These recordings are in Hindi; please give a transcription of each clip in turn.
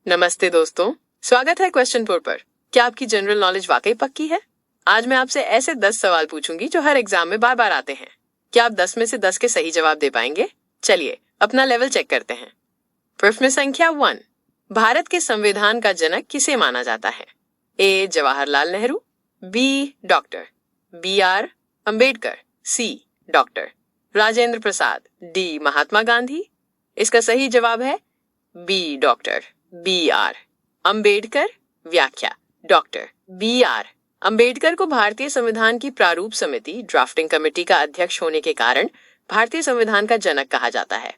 नमस्ते दोस्तों, स्वागत है क्वेश्चन पोर पर। क्या आपकी जनरल नॉलेज वाकई पक्की है? आज मैं आपसे ऐसे 10 सवाल पूछूंगी जो हर एग्जाम में बार बार आते हैं। क्या आप 10 में से 10 के सही जवाब दे पाएंगे? चलिए अपना लेवल चेक करते हैं। प्रश्न संख्या 1, भारत के संविधान का जनक किसे माना जाता है? A Jawaharlal Nehru, B doctor B R Ambedkar, C doctor Rajendra Prasad, D Mahatma Gandhi. इसका सही जवाब है B doctor B R Ambedkar. व्याख्या। डॉक्टर बी आर अंबेडकर को भारतीय संविधान की प्रारूप समिति ड्राफ्टिंग कमेटी का अध्यक्ष होने के कारण भारतीय संविधान का जनक कहा जाता है।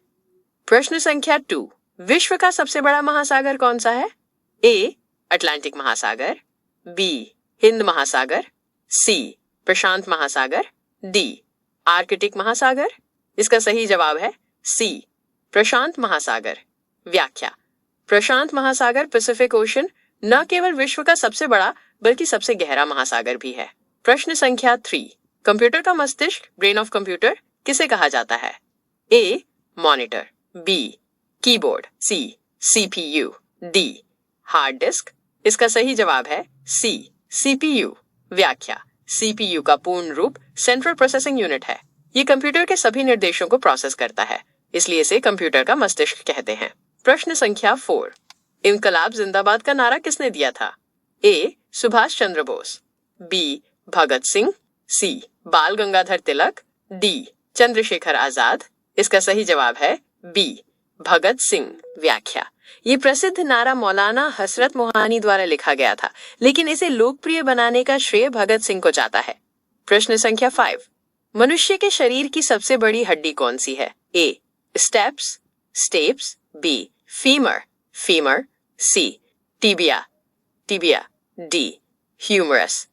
प्रश्न संख्या 2, विश्व का सबसे बड़ा महासागर कौन सा है? ए अटलांटिक महासागर, बी हिंद महासागर, सी प्रशांत महासागर, डी आर्कटिक महासागर। इसका सही जवाब है सी प्रशांत महासागर। व्याख्या। प्रशांत महासागर पैसिफिक ओशन न केवल विश्व का सबसे बड़ा बल्कि सबसे गहरा महासागर भी है। प्रश्न संख्या 3, कंप्यूटर का मस्तिष्क ब्रेन ऑफ कंप्यूटर किसे कहा जाता है? A monitor, B keyboard, C CPU, D hard disk. इसका सही जवाब है सी सीपीयू। व्याख्या। सीपीयू का पूर्ण रूप सेंट्रल प्रोसेसिंग यूनिट है। ये कंप्यूटर के सभी निर्देशों को प्रोसेस करता है, इसलिए इसे कंप्यूटर का मस्तिष्क कहते हैं। प्रश्न संख्या 4, इनकलाब जिंदाबाद का नारा किसने दिया था? ए सुभाष चंद्र बोस, बी भगत सिंह, सी बाल गंगाधर तिलक, डी चंद्रशेखर आजाद। इसका सही जवाब है बी भगत सिंह। व्याख्या। ये प्रसिद्ध नारा मौलाना हसरत मोहानी द्वारा लिखा गया था, लेकिन इसे लोकप्रिय बनाने का श्रेय भगत सिंह को जाता है। प्रश्न संख्या 5, मनुष्य के शरीर की सबसे बड़ी हड्डी कौन सी है? A stapes stapes, B femur femur, C tibia tibia, D humerus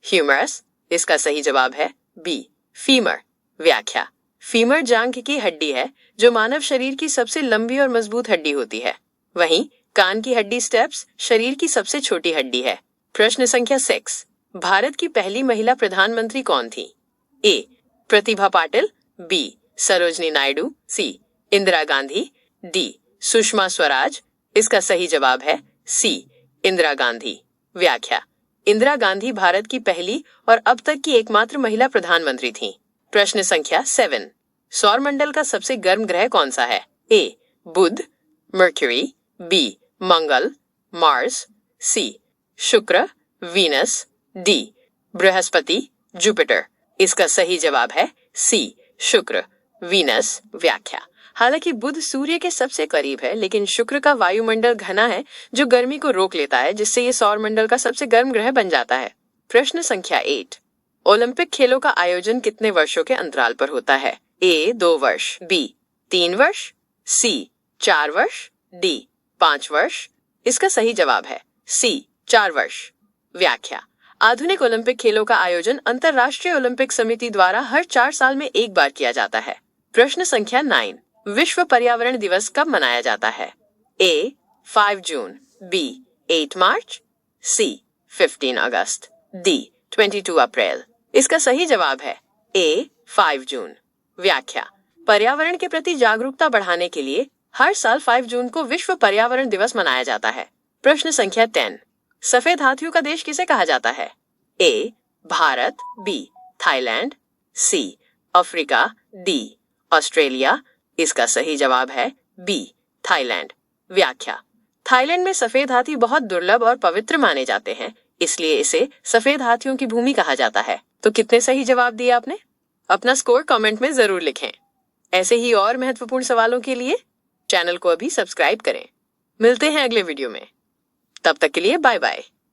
humerus. इसका सही जवाब है बी फीमर। व्याख्या। फीमर जांघ की हड्डी है जो मानव शरीर की सबसे लंबी और मजबूत हड्डी होती है। वहीं कान की हड्डी स्टेप्स शरीर की सबसे छोटी हड्डी है। प्रश्न संख्या 6, भारत की पहली महिला प्रधानमंत्री कौन थी? ए प्रतिभा पाटिल, बी सरोजनी नायडू, सी इंदिरा गांधी, डी सुषमा स्वराज। इसका सही जवाब है सी इंदिरा गांधी। व्याख्या। इंदिरा गांधी भारत की पहली और अब तक की एकमात्र महिला प्रधानमंत्री थी। प्रश्न संख्या 7, सौर मंडल का सबसे गर्म ग्रह कौन सा है? ए बुध मर्क्यूरी, बी मंगल मार्स, सी शुक्र वीनस, डी बृहस्पति जुपिटर। इसका सही जवाब है सी शुक्र वीनस। व्याख्या। हालांकि बुध सूर्य के सबसे करीब है, लेकिन शुक्र का वायुमंडल घना है जो गर्मी को रोक लेता है, जिससे ये सौर मंडल का सबसे गर्म ग्रह बन जाता है। प्रश्न संख्या 8, ओलंपिक खेलों का आयोजन कितने वर्षों के अंतराल पर होता है? ए 2 वर्ष, बी 3 वर्ष, सी 4 वर्ष, डी 5 वर्ष। इसका सही जवाब है सी 4 वर्ष। व्याख्या। आधुनिक ओलंपिक खेलों का आयोजन अंतरराष्ट्रीय ओलंपिक समिति द्वारा हर 4 साल में एक बार किया जाता है। प्रश्न संख्या 9, विश्व पर्यावरण दिवस कब मनाया जाता है? ए 5 जून, बी 8 मार्च, सी 15 अगस्त, डी 22 अप्रैल। इसका सही जवाब है ए 5 जून। व्याख्या। पर्यावरण के प्रति जागरूकता बढ़ाने के लिए हर साल 5 जून को विश्व पर्यावरण दिवस मनाया जाता है। प्रश्न संख्या 10, सफेद हाथियों का देश किसे कहा जाता है? A Bharat, B Thailand, C Africa, D Australia. इसका सही जवाब है बी थाईलैंड। व्याख्या। थाईलैंड में सफेद हाथी बहुत दुर्लभ और पवित्र माने जाते हैं, इसलिए इसे सफेद हाथियों की भूमि कहा जाता है। तो कितने सही जवाब दिए आपने? अपना स्कोर कमेंट में जरूर लिखें। ऐसे ही और महत्वपूर्ण सवालों के लिए चैनल को अभी सब्सक्राइब करें। मिलते हैं अगले वीडियो में। तब तक के लिए बाय बाय।